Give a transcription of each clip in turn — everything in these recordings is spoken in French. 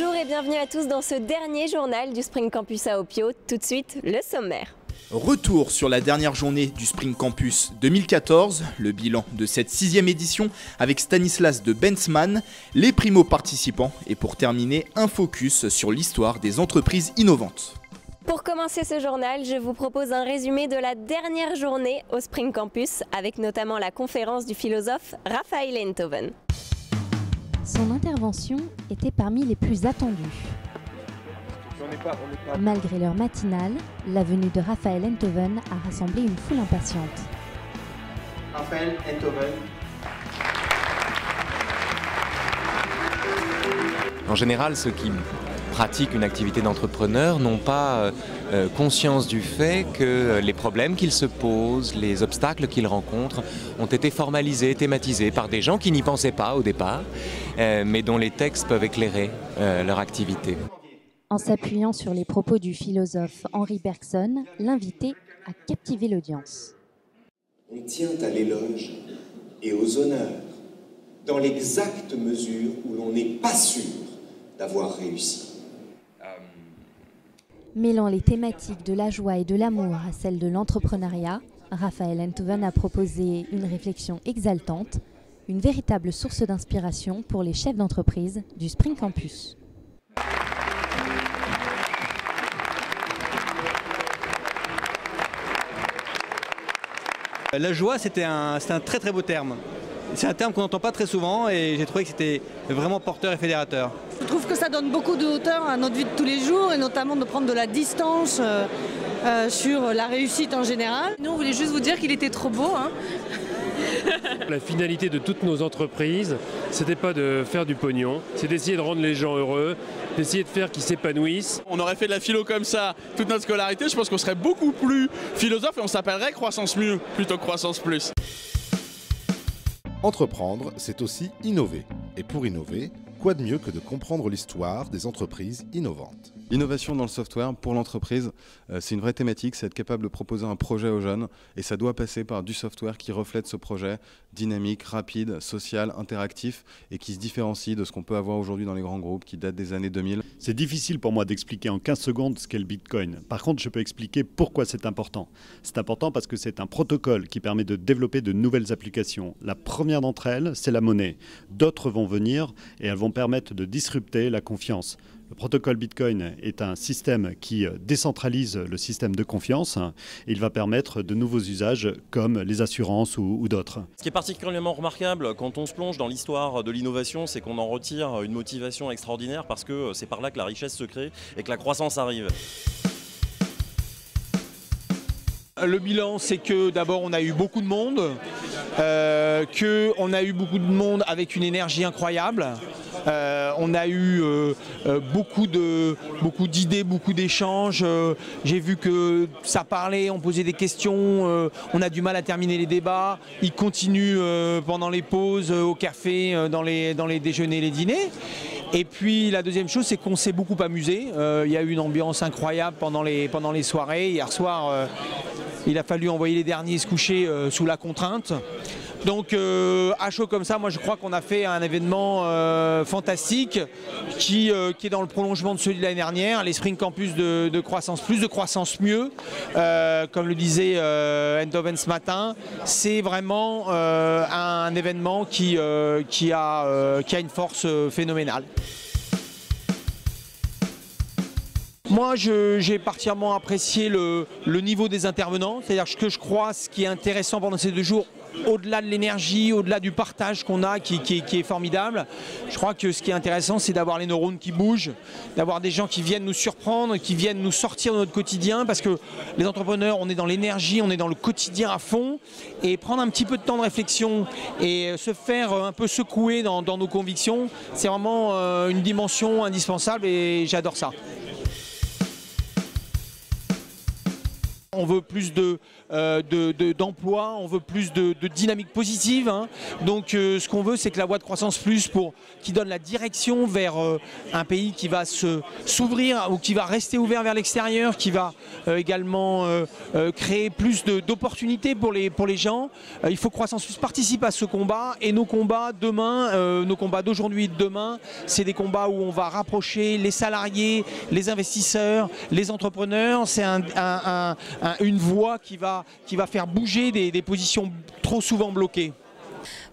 Bonjour et bienvenue à tous dans ce dernier journal du Spring Campus à Opio. Tout de suite, le sommaire. Retour sur la dernière journée du Spring Campus 2014, le bilan de cette 6e édition avec Stanislas de Bensman, les primo-participants et pour terminer, un focus sur l'histoire des entreprises innovantes. Pour commencer ce journal, je vous propose un résumé de la dernière journée au Spring Campus avec notamment la conférence du philosophe Raphaël Enthoven. Son intervention était parmi les plus attendues. Malgré l'heure matinale, la venue de Raphaël Enthoven a rassemblé une foule impatiente. Raphaël Enthoven. En général, ceux qui pratiquent une activité d'entrepreneur n'ont pas conscience du fait que les problèmes qu'ils se posent, les obstacles qu'ils rencontrent ont été formalisés, thématisés par des gens qui n'y pensaient pas au départ, mais dont les textes peuvent éclairer leur activité. En s'appuyant sur les propos du philosophe Henri Bergson, l'invité a captivé l'audience. On tient à l'éloge et aux honneurs dans l'exacte mesure où l'on n'est pas sûr d'avoir réussi. Mêlant les thématiques de la joie et de l'amour à celles de l'entrepreneuriat, Raphaël Enthoven a proposé une réflexion exaltante, une véritable source d'inspiration pour les chefs d'entreprise du Spring Campus. La joie, c'est un très très beau terme. C'est un terme qu'on n'entend pas très souvent et j'ai trouvé que c'était vraiment porteur et fédérateur. Je trouve que ça donne beaucoup de hauteur à notre vie de tous les jours et notamment de prendre de la distance sur la réussite en général. Nous, on voulait juste vous dire qu'il était trop beau. La finalité de toutes nos entreprises, c'était pas de faire du pognon, c'est d'essayer de rendre les gens heureux, d'essayer de faire qu'ils s'épanouissent. On aurait fait de la philo comme ça toute notre scolarité, je pense qu'on serait beaucoup plus philosophe et on s'appellerait Croissance Mieux plutôt que Croissance Plus. Entreprendre, c'est aussi innover. Et pour innover, quoi de mieux que de comprendre l'histoire des entreprises innovantes ? L'innovation dans le software pour l'entreprise, c'est une vraie thématique, c'est être capable de proposer un projet aux jeunes et ça doit passer par du software qui reflète ce projet, dynamique, rapide, social, interactif et qui se différencie de ce qu'on peut avoir aujourd'hui dans les grands groupes qui datent des années 2000. C'est difficile pour moi d'expliquer en 15 secondes ce qu'est le Bitcoin. Par contre, je peux expliquer pourquoi c'est important. C'est important parce que c'est un protocole qui permet de développer de nouvelles applications. La première d'entre elles, c'est la monnaie. D'autres vont venir et elles vont permettre de disrupter la confiance. Le protocole Bitcoin est un système qui décentralise le système de confiance et il va permettre de nouveaux usages comme les assurances ou d'autres. Ce qui est particulièrement remarquable quand on se plonge dans l'histoire de l'innovation, c'est qu'on en retire une motivation extraordinaire parce que c'est par là que la richesse se crée et que la croissance arrive. Le bilan, c'est que d'abord on a eu beaucoup de monde, qu'on a eu beaucoup de monde avec une énergie incroyable. On a eu beaucoup d'idées, beaucoup d'échanges. J'ai vu que ça parlait, on posait des questions, on a du mal à terminer les débats. Ils continuent pendant les pauses, au café, dans les déjeuners, les dîners. Et puis la deuxième chose, c'est qu'on s'est beaucoup amusé. Il y a eu une ambiance incroyable pendant les soirées. Hier soir, il a fallu envoyer les derniers se coucher sous la contrainte. Donc à chaud comme ça, moi je crois qu'on a fait un événement fantastique qui est dans le prolongement de celui de l'année dernière, les Spring Campus de Croissance Plus, de Croissance Mieux, comme le disait Enthoven ce matin. C'est vraiment un événement qui a une force phénoménale. Moi, j'ai particulièrement apprécié le niveau des intervenants, c'est-à-dire que je crois ce qui est intéressant pendant ces 2 jours, au-delà de l'énergie, au-delà du partage qu'on a qui est formidable, je crois que ce qui est intéressant, c'est d'avoir les neurones qui bougent, d'avoir des gens qui viennent nous surprendre, qui viennent nous sortir de notre quotidien, parce que les entrepreneurs, on est dans l'énergie, on est dans le quotidien à fond, et prendre un petit peu de temps de réflexion et se faire un peu secouer dans nos convictions, c'est vraiment une dimension indispensable et j'adore ça. on veut plus d'emplois, on veut plus de dynamique positive. Hein. Donc ce qu'on veut, c'est que la voie de croissance plus qui donne la direction vers un pays qui va s'ouvrir ou qui va rester ouvert vers l'extérieur, qui va également créer plus d'opportunités pour les gens. Il faut que Croissance Plus participe à ce combat, et nos combats demain, nos combats d'aujourd'hui et de demain, c'est des combats où on va rapprocher les salariés, les investisseurs, les entrepreneurs. C'est une voie qui va faire bouger des positions trop souvent bloquées.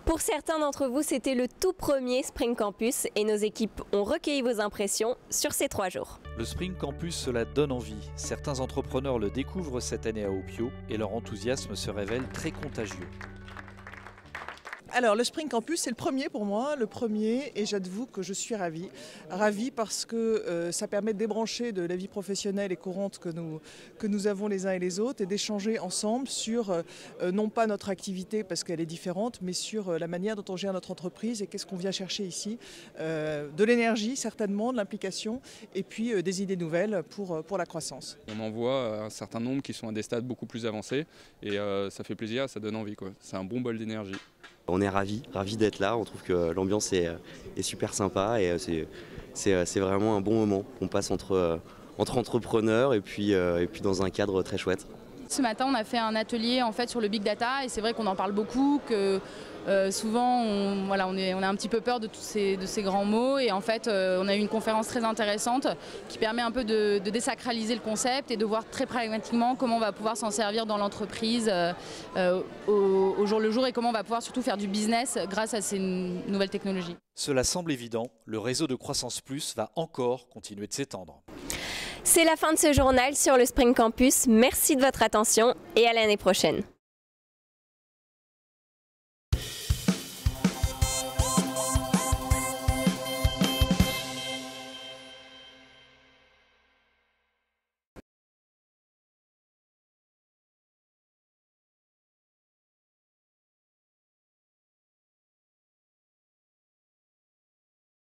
Pour certains d'entre vous, c'était le tout premier Spring Campus et nos équipes ont recueilli vos impressions sur ces 3 jours. Le Spring Campus, cela donne envie. Certains entrepreneurs le découvrent cette année à Opio et leur enthousiasme se révèle très contagieux. Alors le Spring Campus, c'est le premier pour moi, et j'avoue que je suis ravie. Ravie parce que ça permet de débrancher de la vie professionnelle et courante que nous avons les uns et les autres, et d'échanger ensemble sur, non pas notre activité parce qu'elle est différente, mais sur la manière dont on gère notre entreprise et qu'est-ce qu'on vient chercher ici. De l'énergie certainement, de l'implication, et puis des idées nouvelles pour la croissance. On en voit un certain nombre qui sont à des stades beaucoup plus avancés, et ça fait plaisir, ça donne envie, quoi. C'est un bon bol d'énergie. On est ravis d'être là, on trouve que l'ambiance est super sympa, et c'est vraiment un bon moment qu'on passe entre entrepreneurs et puis dans un cadre très chouette. Ce matin, on a fait un atelier en fait sur le big data, et c'est vrai qu'on en parle beaucoup, que souvent on a un petit peu peur de ces grands mots, et en fait on a eu une conférence très intéressante qui permet un peu de désacraliser le concept et de voir très pragmatiquement comment on va pouvoir s'en servir dans l'entreprise au jour le jour, et comment on va pouvoir surtout faire du business grâce à ces nouvelles technologies. Cela semble évident, le réseau de Croissance Plus va encore continuer de s'étendre. C'est la fin de ce journal sur le Spring Campus. Merci de votre attention et à l'année prochaine.